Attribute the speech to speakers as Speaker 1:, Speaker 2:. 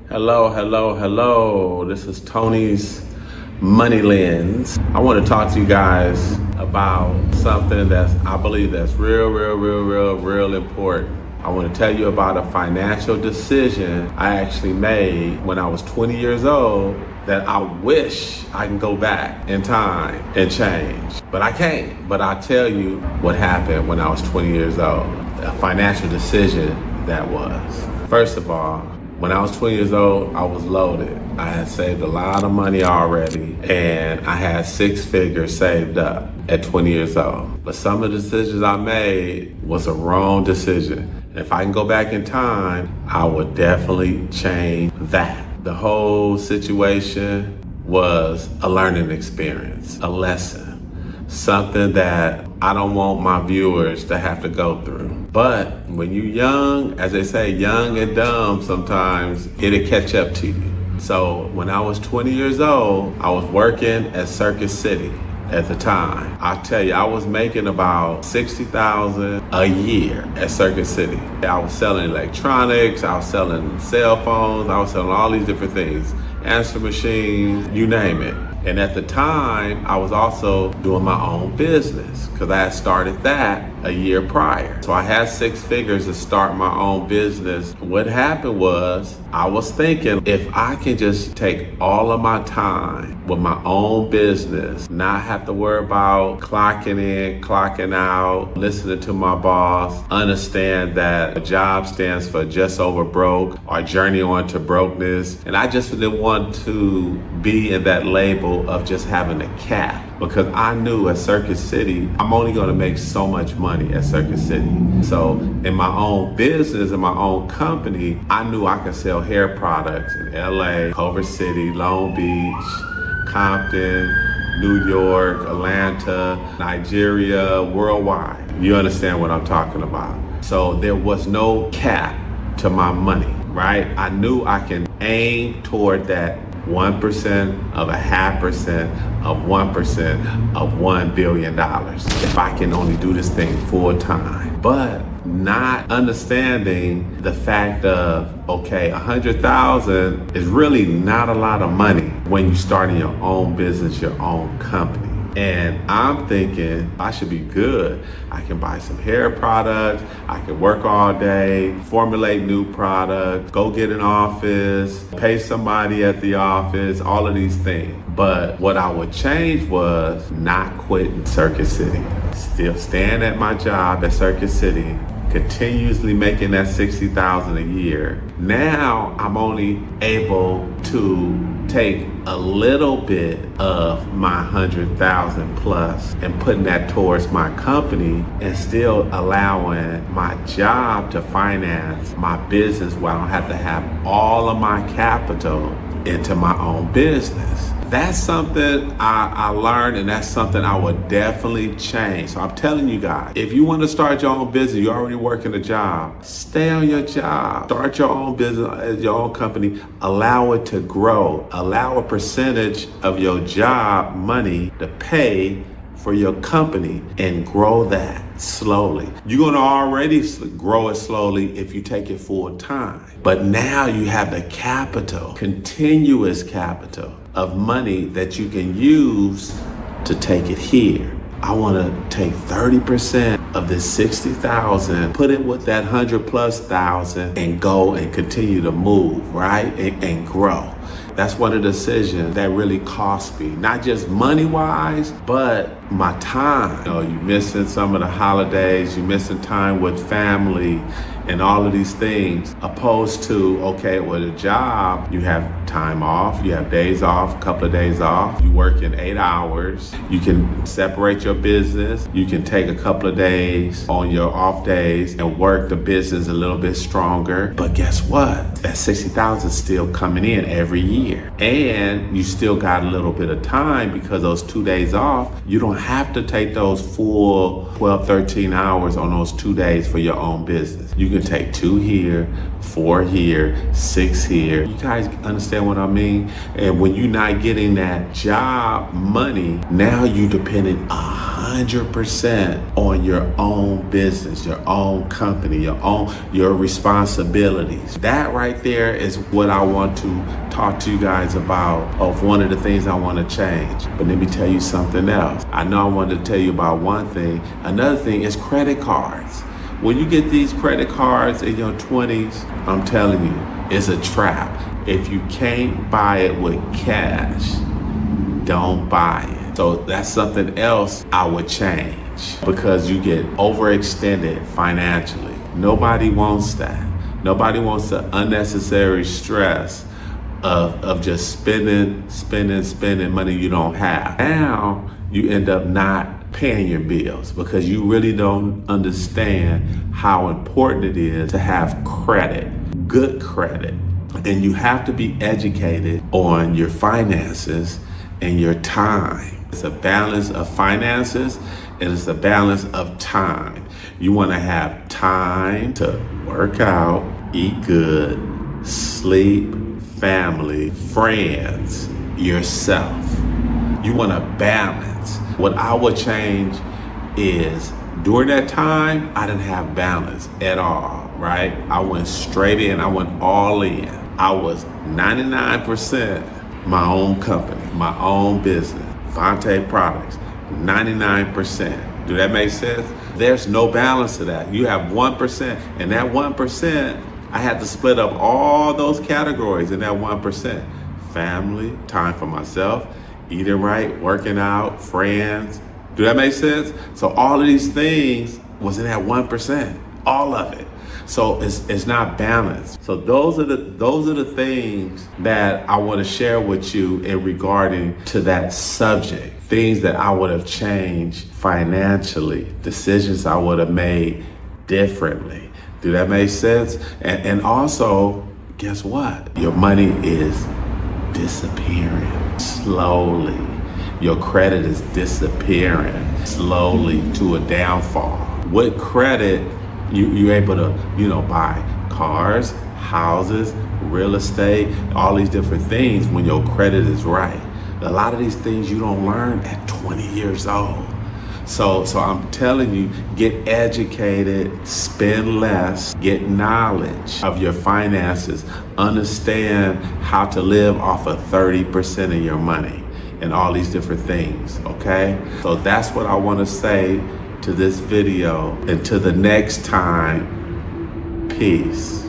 Speaker 1: Hello, hello, hello. This is Tony's Money Lens. I want to talk to you guys about something I believe that's real important. I want to tell you about a financial decision I actually made when I was 20 years old that I wish I can go back in time and change, but I can't. But I'll tell you what happened when I was 20 years old. A financial decision that was. First of all, when I was 20 years old, I was loaded. I had saved a lot of money already, and I had 6 figures saved up at 20 years old. But some of the decisions I made was a wrong decision. And if I can go back in time, I would definitely change that. The whole situation was a learning experience, a lesson, something that I don't want my viewers to have to go through. But when you're young, as they say, young and dumb, sometimes it'll catch up to you. So when I was 20 years old, I was working at Circuit City at the time. I'll tell you, I was making about $60,000 a year at Circuit City. I was selling electronics, I was selling cell phones, I was selling all these different things, answer machines, you name it. And at the time, I was also doing my own business because I had started that a year prior. So I had 6 figures to start my own business. What happened was I was thinking if I can just take all of my time with my own business, not have to worry about clocking in, clocking out, listening to my boss, understand that a job stands for just over broke or journey on to brokenness. And I just didn't want to be in that label of just having a cap, because I knew at Circuit City, I'm only gonna make so much money at Circuit City. So in my own business, in my own company, I knew I could sell hair products in LA, Culver City, Long Beach, Compton, New York, Atlanta, Nigeria, worldwide. You understand what I'm talking about? So there was no cap to my money, right? I knew I can aim toward that 1% of 0.5% of 1% of $1 billion if I can only do this thing full time. But not understanding the fact of, okay, 100,000 is really not a lot of money when you starting your own business, your own company. And I'm thinking I should be good. I can buy some hair products. I can work all day, formulate new products, go get an office, pay somebody at the office, all of these things. But what I would change was not quitting Circuit City. Still staying at my job at Circuit City, continuously making that $60,000 a year. Now I'm only able to take a little bit of my 100,000 plus and putting that towards my company and still allowing my job to finance my business while I don't have to have all of my capital into my own business. That's something I learned, and that's something I would definitely change. So I'm telling you guys, if you want to start your own business, you're already working a job, stay on your job. Start your own business, your own company. Allow it to grow. Allow a percentage of your job money to pay for your company and grow that slowly. You're gonna already grow it slowly if you take it full time. But now you have the capital, continuous capital of money that you can use to take it here. I wanna take 30% of this 60,000, put it with that 100,000+ and go and continue to move, right? And grow. That's one of the decisions that really cost me, not just money-wise, but my time. You know, you're missing some of the holidays, you're missing time with family and all of these things, opposed to, okay, with a job, you have time off, you have days off, a couple of days off, you work in 8 hours, you can separate your business, you can take a couple of days on your off days and work the business a little bit stronger. But guess what? That 60,000 is still coming in every year. And you still got a little bit of time because those 2 days off, you don't don't have to take those full 12, 13 hours on those 2 days for your own business. You can take 2 here, 4 here, 6 here. You guys understand what I mean? And when you're not getting that job money, now you depending 100% on your own business, your own company, your responsibilities. That right there is what I want to talk to you guys about, of one of the things I want to change. But let me tell you something else. I know I wanted to tell you about one thing. Another thing is credit cards. When you get these credit cards in your 20s, I'm telling you, it's a trap. If you can't buy it with cash, don't buy it. So that's something else I would change, because you get overextended financially. Nobody wants that. Nobody wants the unnecessary stress of just spending money you don't have. Now you end up not paying your bills because you really don't understand how important it is to have credit, good credit. And you have to be educated on your finances and your time. It's a balance of finances and it's a balance of time. You want to have time to work out, eat good, sleep, family, friends, yourself. You want to balance. What I would change is, during that time, I didn't have balance at all, right? I went straight in, I went all in. I was 99% my own company, my own business, Vontae Products, 99%. Do that make sense? There's no balance to that. You have 1%, and that 1%, I had to split up all those categories in that 1%. Family, time for myself, eating right, working out, friends. Do that make sense? So all of these things was in that 1%, all of it. So it's not balanced. So those are the things that I want to share with you in regarding to that subject. Things that I would have changed financially, decisions I would have made differently. Do that make sense? And also, guess what? Your money is disappearing slowly. Your credit is disappearing slowly to a downfall. With credit, you're able to, buy cars, houses, real estate, all these different things when your credit is right. A lot of these things you don't learn at 20 years old. So I'm telling you, get educated, spend less, get knowledge of your finances, understand how to live off of 30% of your money and all these different things, okay? So that's what I want to say to this video. Until the next time, peace.